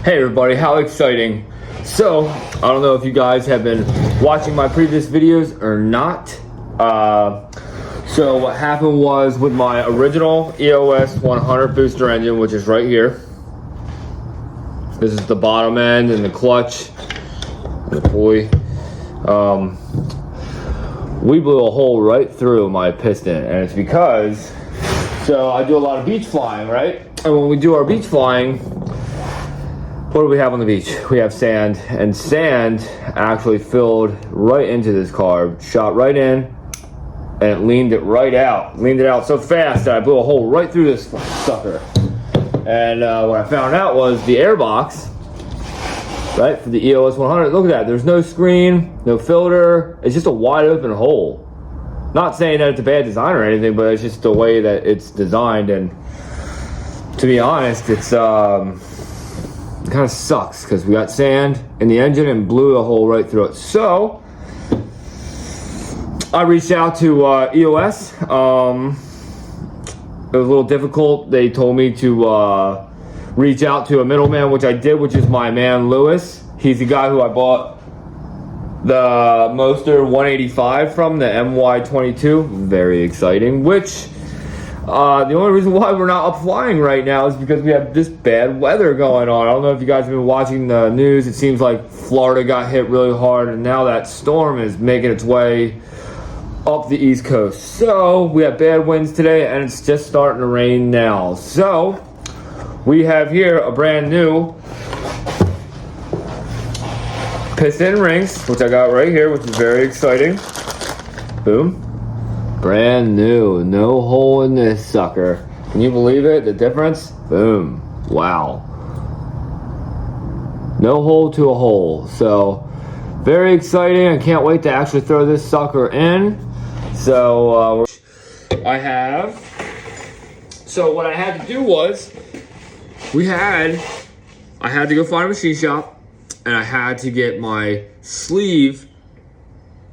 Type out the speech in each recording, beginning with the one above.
Hey everybody, how exciting. So, I don't know if you guys have been watching my previous videos or not. So what happened was with my original EOS 100 booster engine, which is right here. This is the bottom end and the clutch, the pulley. We blew a hole right through my piston, and it's because, so I do a lot of beach flying, right? And when we do our beach flying, what do we have on the beach? We have sand, and sand actually filled right into this car, shot right in, and it leaned it right out. Leaned it out so fast that I blew a hole right through this sucker. And what I found out was the air box, right, for the EOS 100, look at that. There's no screen, no filter. It's just a wide open hole. Not saying that it's a bad design or anything, but it's just the way that it's designed. And to be honest, it's it kind of sucks because we got sand in the engine and blew a hole right through it. So I reached out to EOS. It was a little difficult. They told me to reach out to a middleman, which I did, which is my man Lewis. He's the guy who I bought the Moster 185 from, the MY22. Very exciting. Which the only reason why we're not up flying right now is because we have this bad weather going on. I don't know if you guys have been watching the news. It seems like Florida got hit really hard, and now that storm is making its way up the East Coast. So we have bad winds today, and it's just starting to rain now. So we have here a brand new piston rings, which I got right here, which is very exciting. Boom. Brand new, no hole in this sucker. Can you believe it? The difference? Boom. Wow. No hole to a hole. So, very exciting. I can't wait to actually throw this sucker in. So, what I had to do was, I had to go find a machine shop, and I had to get my sleeve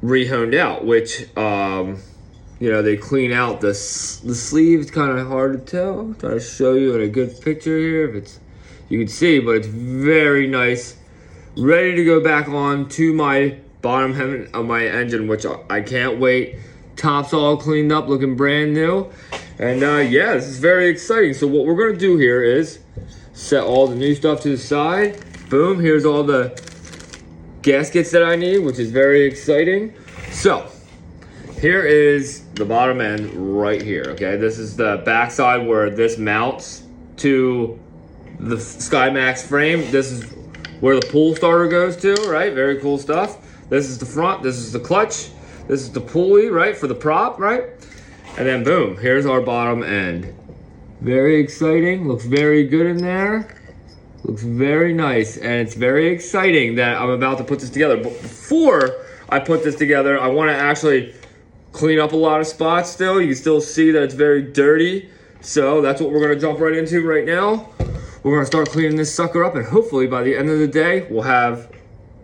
re-honed out, which, you know, they clean out the sleeve. It's kind of hard to tell. I'll try to show you in a good picture here if it's, you can see, but it's very nice. Ready to go back on to my bottom end of my engine, which I can't wait. Top's all cleaned up, looking brand new. And yeah, this is very exciting. So what we're gonna do here is set all the new stuff to the side. Boom, here's all the gaskets that I need, which is very exciting. So here is the bottom end right here, okay? This is the backside where this mounts to the SkyMax frame. This is where the pull starter goes to, right? Very cool stuff. This is the front, this is the clutch, this is the pulley, right, for the prop, right? And then boom, here's our bottom end. Very exciting, looks very good in there. Looks very nice, and it's very exciting that I'm about to put this together. But before I put this together, I wanna actually clean up a lot of spots still. You can still see that it's very dirty. So that's what we're gonna jump right into right now. We're gonna start cleaning this sucker up, and hopefully by the end of the day, we'll have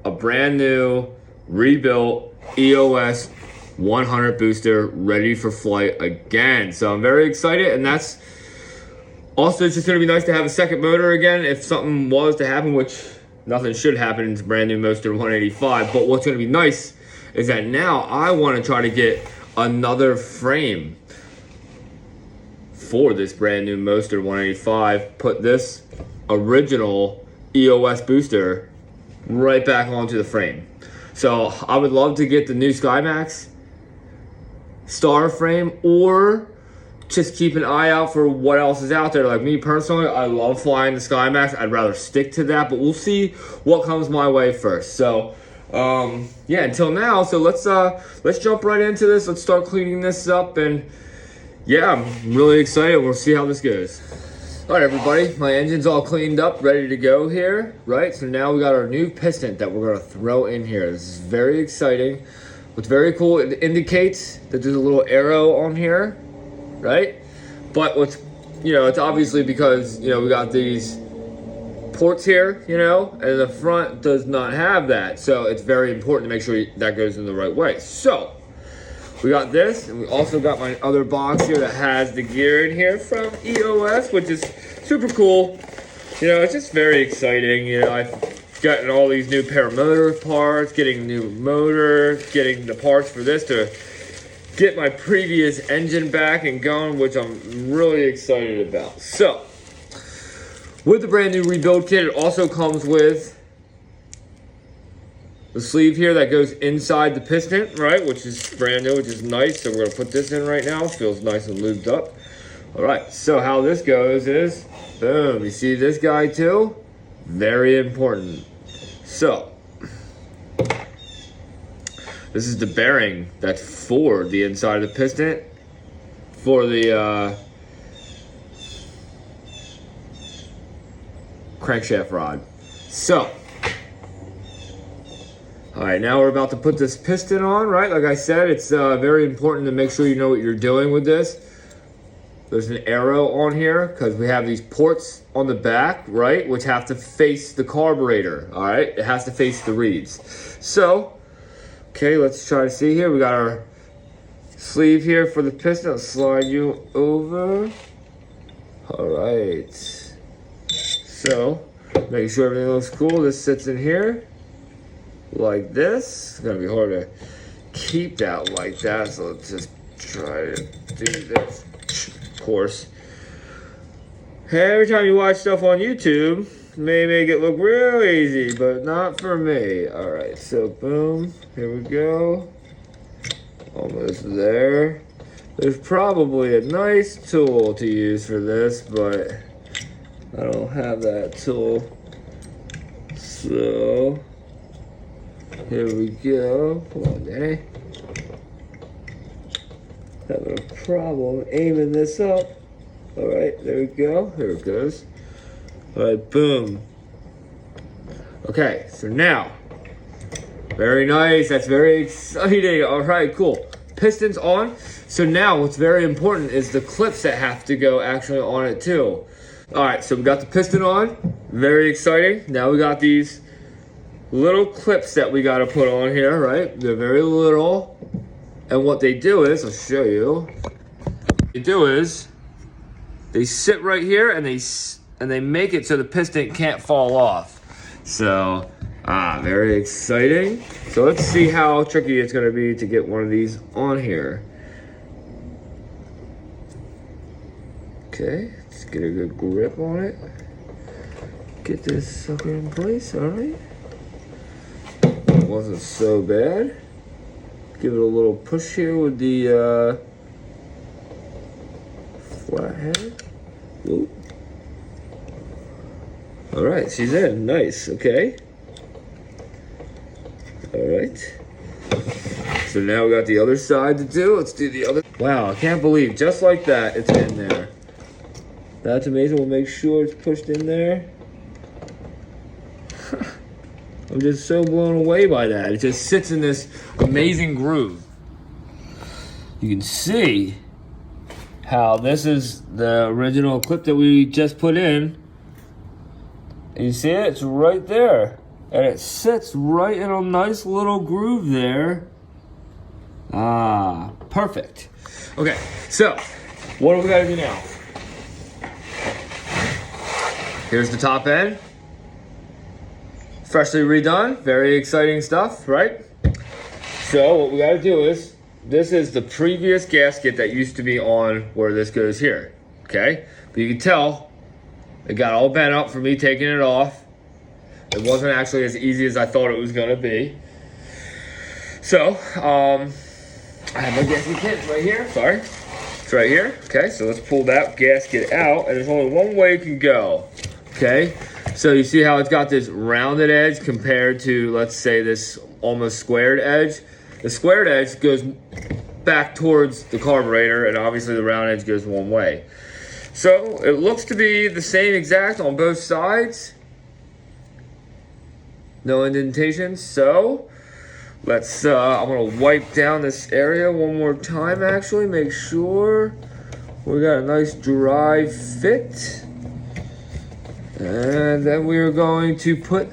a brand new, rebuilt EOS 100 booster ready for flight again. So I'm very excited, and that's also, it's just gonna be nice to have a second motor again if something was to happen, which nothing should happen. It's a brand new Moster 185, but what's gonna be nice is that now I wanna try to get another frame for this brand new Moster 185, put this original EOS booster right back onto the frame. So I would love to get the new SkyMax star frame, or just keep an eye out for what else is out there. Like me personally, I love flying the SkyMax. I'd rather stick to that, but we'll see what comes my way first. So yeah, until now, so let's jump right into this. Let's start cleaning this up, and yeah, I'm really excited. We'll see how this goes. All right, everybody, my engine's all cleaned up, ready to go here, right? So now we got our new piston that we're gonna throw in here. This is very exciting. What's very cool, it indicates that there's a little arrow on here, right? But what's, you know, it's obviously because, you know, we got these ports here, you know, and the front does not have that. So it's very important to make sure that goes in the right way. So we got this, and we also got my other box here that has the gear in here from EOS, which is super cool. It's just very exciting. I've gotten all these new Paramotor parts, getting a new motor, getting the parts for this to get my previous engine back and going, which I'm really excited about. So, with the brand new rebuild kit, it also comes with the sleeve here that goes inside the piston, right? Which is brand new, which is nice. So we're gonna put this in right now. It feels nice and lubed up. All right, so how this goes is, boom, you see this guy too? Very important. So, this is the bearing that's for the inside of the piston, for the crankshaft rod. So, all right, now we're about to put this piston on, right? Like I said, it's very important to make sure you know what you're doing with this. There's an arrow on here because we have these ports on the back, right? Which have to face the carburetor, all right? It has to face the reeds. So, okay, let's try to see here. We got our sleeve here for the piston. I'll slide you over. All right. So, making sure everything looks cool. This sits in here like this. It's gonna be hard to keep that like that, so let's just try to do this. Of course, every time you watch stuff on YouTube, it may make it look real easy, but not for me. All right, so boom, here we go. Almost there. There's probably a nice tool to use for this, but I don't have that tool. So here we go. Come on, Danny. Having a problem aiming this up. All right, there we go. Here it goes. All right, boom. Okay, so now, very nice. That's very exciting. All right, cool. Piston's on. So now what's very important is the clips that have to go actually on it too. All right, so we got the piston on. Very exciting. Now we got these little clips that we got to put on here, right? They're very little. And what they do is, I'll show you. What they do is, they sit right here and they make it so the piston can't fall off. So, very exciting. So let's see how tricky it's gonna be to get one of these on here. Okay, let's get a good grip on it. Get this sucker in place, all right. Wasn't so bad. Give it a little push here with the flathead. Whoop. All right, she's in. Nice. Okay. All right. So now we got the other side to do. Let's do the other. Wow, I can't believe just like that it's in there. That's amazing. We'll make sure it's pushed in there. I'm just so blown away by that. It just sits in this amazing groove. You can see how this is the original clip that we just put in. And you see it? It's right there. And it sits right in a nice little groove there. Ah, perfect. Okay, so what do we gotta do now? Here's the top end. Freshly redone, very exciting stuff, right? So what we gotta do is, this is the previous gasket that used to be on where this goes here, okay? But you can tell, it got all bent up from me taking it off. It wasn't actually as easy as I thought it was gonna be. So, I have my gasket kit right here, sorry. It's right here, okay? So let's pull that gasket out, and there's only one way it can go, okay? So you see how it's got this rounded edge compared to, let's say, this almost squared edge? The squared edge goes back towards the carburetor, and obviously the round edge goes one way. So it looks to be the same exact on both sides. No indentations. So let's, I'm gonna wipe down this area one more time actually, make sure we got a nice dry fit. And then we are going to put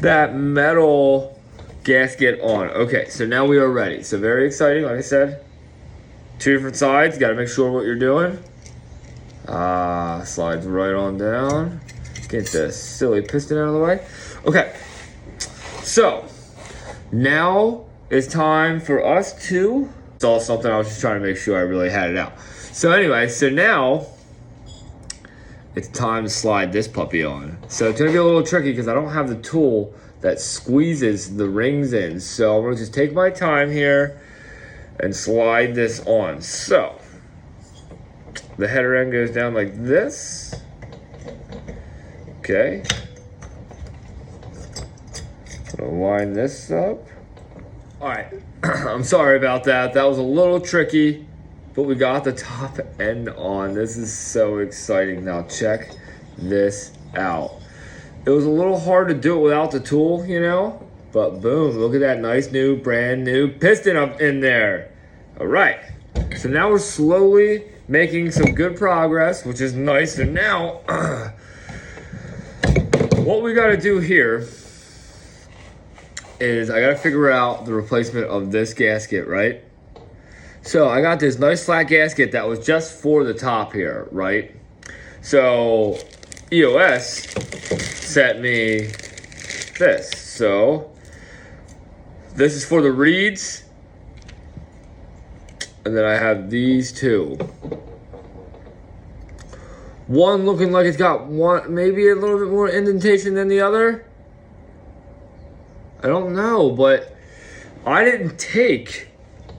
that metal gasket on. Okay, so now we are ready. So very exciting, like I said. Two different sides, gotta make sure what you're doing. Slides right on down. Get the silly piston out of the way. Okay, so now it's time for us to install something. I was just trying to make sure I really had it out. So anyway, so now it's time to slide this puppy on. So it's gonna be a little tricky because I don't have the tool that squeezes the rings in. So I'm gonna just take my time here and slide this on. So the header end goes down like this. Okay. Gonna line this up. All right, I'm sorry about that. That was a little tricky, but we got the top end on. This is so exciting. Now check this out. It was a little hard to do it without the tool, you know, but boom, look at that nice new, brand new piston up in there. All right, so now we're slowly making some good progress, which is nice. And now, what we gotta do here is I gotta figure out the replacement of this gasket, right? So I got this nice flat gasket that was just for the top here, right? So EOS sent me this. So this is for the reeds. And then I have these two. One looking like it's got maybe a little bit more indentation than the other. I don't know, but I didn't take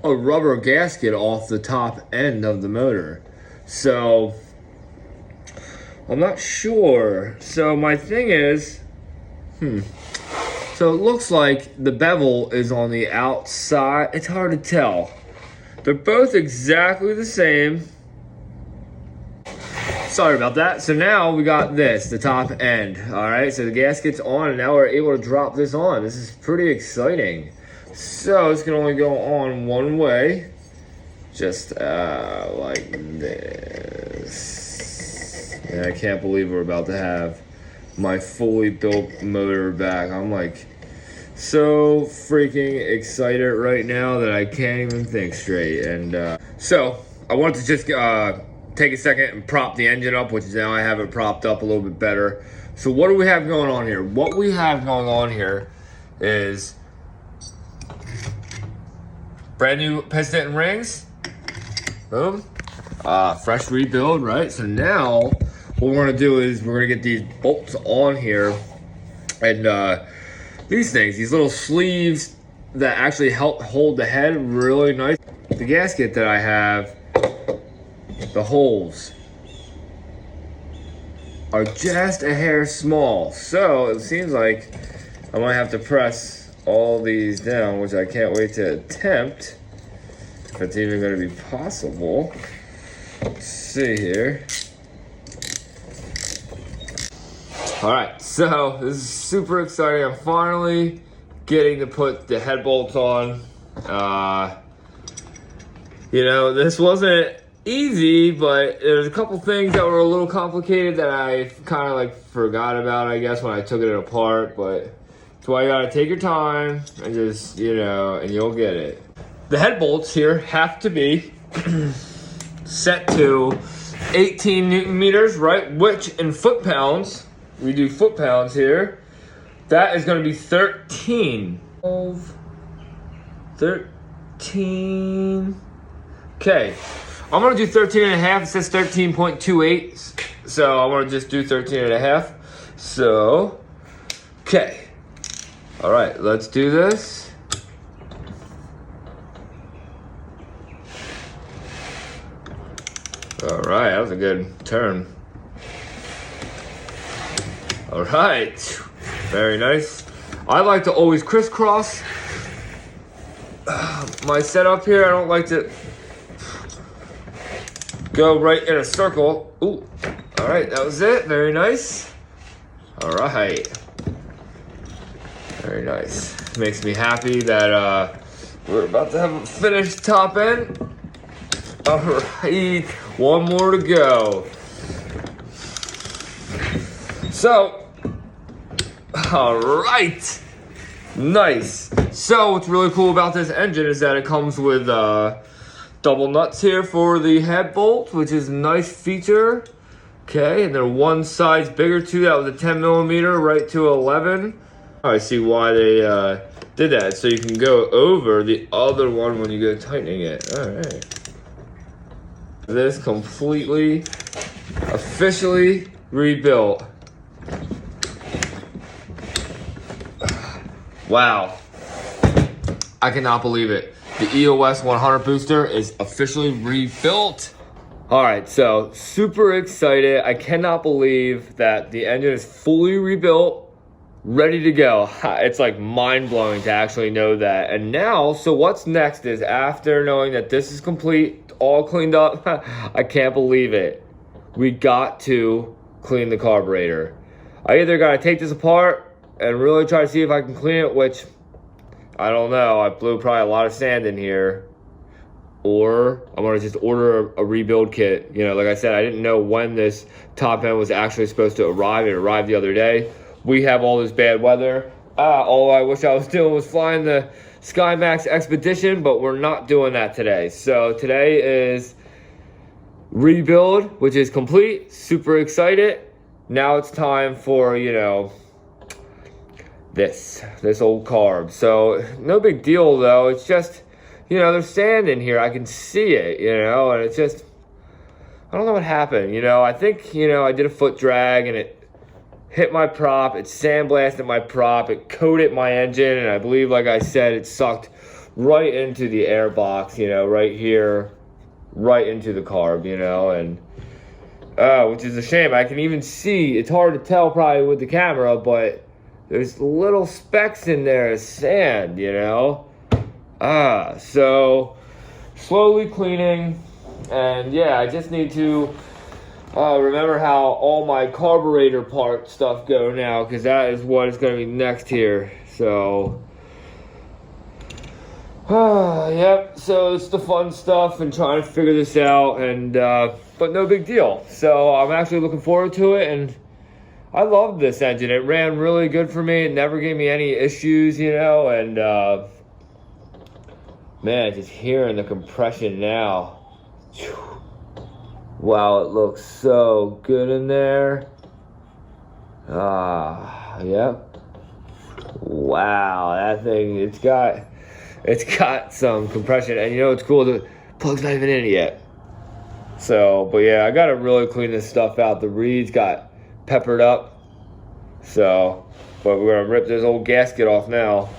a rubber gasket off the top end of the motor. So I'm not sure. So my thing is, so it looks like the bevel is on the outside. It's hard to tell. They're both exactly the same. Sorry about that. So now we got this, the top end. All right, so the gasket's on, and now we're able to drop this on. This is pretty exciting. So it's gonna only go on one way, just like this. And I can't believe we're about to have my fully built motor back. I'm like so freaking excited right now that I can't even think straight. And so I wanted to just take a second and prop the engine up, which is now I have it propped up a little bit better. So what do we have going on here? What we have going on here is brand new piston and rings. Boom. Fresh rebuild, right? So now what we're gonna do is we're gonna get these bolts on here, and these things, these little sleeves that actually help hold the head really nice. The gasket that I have, the holes are just a hair small. So it seems like I might have to press all these down, which I can't wait to attempt, if it's even gonna be possible. Let's see here. All right, so this is super exciting. I'm finally getting to put the head bolts on. You know, this wasn't easy, but there's a couple things that were a little complicated that I kind of like forgot about, I guess, when I took it apart. But that's why you gotta take your time and just, you know, and you'll get it. The head bolts here have to be set to 18 Newton meters, right? Which in foot pounds, we do foot pounds here. That is gonna be 13. 13. Okay. I'm gonna do 13 and a half. It says 13.28. So I'm gonna just do 13 and a half. So, okay. All right, let's do this. All right, that was a good turn. All right, very nice. I like to always crisscross my setup here. I don't like to go right in a circle. Ooh, all right, that was it. Very nice. All right, very nice. Makes me happy that we're about to have a finished top end. All right, one more to go. So, all right, nice. So what's really cool about this engine is that it comes with double nuts here for the head bolt, which is a nice feature. Okay, and then one size bigger too. That was a 10 millimeter, right to 11. I see why they did that. So you can go over the other one when you go tightening it. All right. This completely, officially rebuilt. Wow. I cannot believe it. The EOS 100 booster is officially rebuilt. All right, so super excited. I cannot believe that the engine is fully rebuilt, ready to go. It's like mind-blowing to actually know that. And now, so what's next is after knowing that this is complete, all cleaned up, I can't believe it. We got to clean the carburetor. I either got to take this apart and really try to see if I can clean it, which I don't know. I blew probably a lot of sand in here. Or I'm gonna just order a rebuild kit. You know, like I said, I didn't know when this top end was actually supposed to arrive. It arrived the other day. We have all this bad weather. All I wish I was doing was flying the SkyMax Expedition, but we're not doing that today. So today is rebuild, which is complete. Super excited. Now it's time for, you know, this old carb. So no big deal though. It's just, you know, there's sand in here. I can see it, you know, and it's just, I don't know what happened. You know, I think, you know, I did a foot drag and it hit my prop. It sandblasted my prop. It coated my engine. And I believe, like I said, it sucked right into the air box, you know, right here, right into the carb, you know, and which is a shame. I can even see, it's hard to tell probably with the camera, but there's little specks in there of sand, you know. So slowly cleaning, and yeah, I just need to remember how all my carburetor part stuff go now, because that is what is going to be next here. So yep, so it's the fun stuff and trying to figure this out, and but no big deal. So I'm actually looking forward to it, and I love this engine. It ran really good for me. It never gave me any issues, you know, and man, just hearing the compression now. Wow, it looks so good in there. Yep. Wow, that thing, it's got some compression, and you know it's cool, the plug's not even in it yet. So, but yeah, I gotta really clean this stuff out. The reeds got peppered up. So, but we're gonna rip this old gasket off now.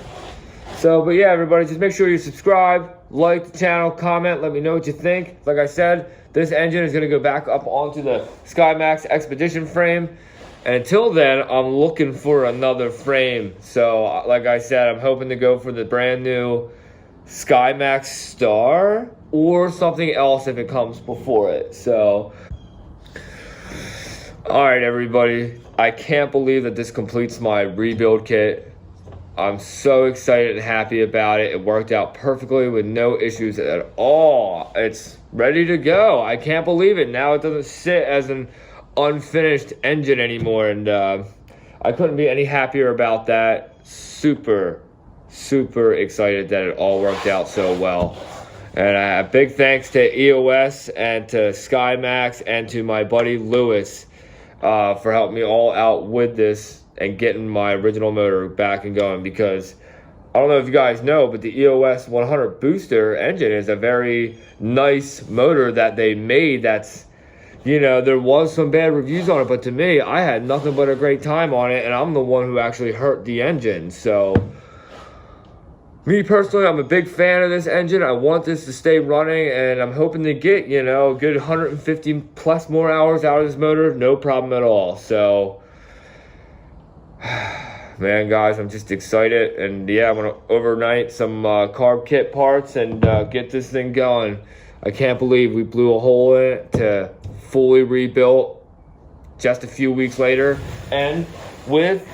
So, but yeah, everybody, just make sure you subscribe, like the channel, comment, let me know what you think. Like I said, this engine is going to go back up onto the SkyMax Expedition frame. And until then, I'm looking for another frame. So, like I said, I'm hoping to go for the brand new SkyMax Star or something else if it comes before it. So, all right, everybody. I can't believe that this completes my rebuild kit. I'm so excited and happy about it. It worked out perfectly with no issues at all. It's ready to go. I can't believe it. Now it doesn't sit as an unfinished engine anymore. And I couldn't be any happier about that. Super, super excited that it all worked out so well. And a big thanks to EOS and to SkyMax and to my buddy Lewis for helping me all out with this and getting my original motor back and going, because I don't know if you guys know, but the EOS 100 booster engine is a very nice motor that they made. That's, you know, there was some bad reviews on it, but to me, I had nothing but a great time on it, and I'm the one who actually hurt the engine. So me personally, I'm a big fan of this engine. I want this to stay running, and I'm hoping to get, you know, a good 150 plus more hours out of this motor, no problem at all. So man, guys, I'm just excited, and yeah, I'm gonna overnight some carb kit parts and get this thing going. I can't believe we blew a hole in it to fully rebuilt just a few weeks later, and with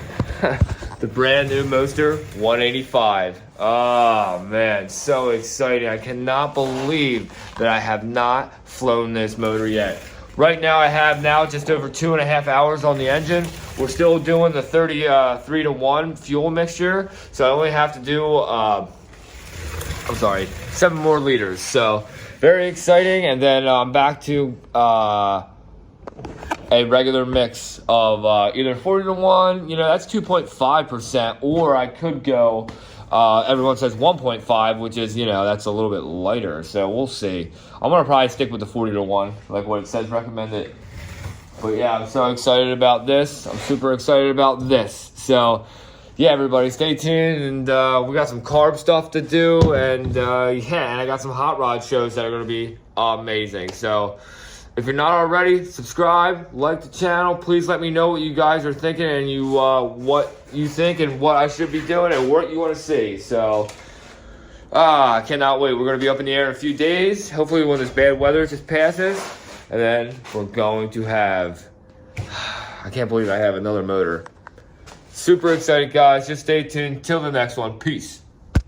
the brand new Moster 185. Oh man, so exciting. I cannot believe that I have not flown this motor yet. Right now I have just over 2.5 hours on the engine. We're still doing the 33-to-1 fuel mixture, so I only have to do 7 more liters. So very exciting, and then I'm back to a regular mix of either 40 to 1, you know, that's 2.5%, or I could go, everyone says 1.5, which is, you know, that's a little bit lighter. So we'll see. I'm going to probably stick with the 40 to 1, like what it says recommended. But yeah, I'm so excited about this. I'm super excited about this. So yeah, everybody, stay tuned, and we got some carb stuff to do, and yeah, and I got some hot rod shows that are going to be amazing. So if you're not already, subscribe, like the channel. Please let me know what you guys are thinking, and what you think and what I should be doing and what you want to see. So I cannot wait. We're going to be up in the air in a few days, hopefully when this bad weather just passes, and then we're going to have, I can't believe I have another motor. Super excited, guys. Just stay tuned till the next one. Peace.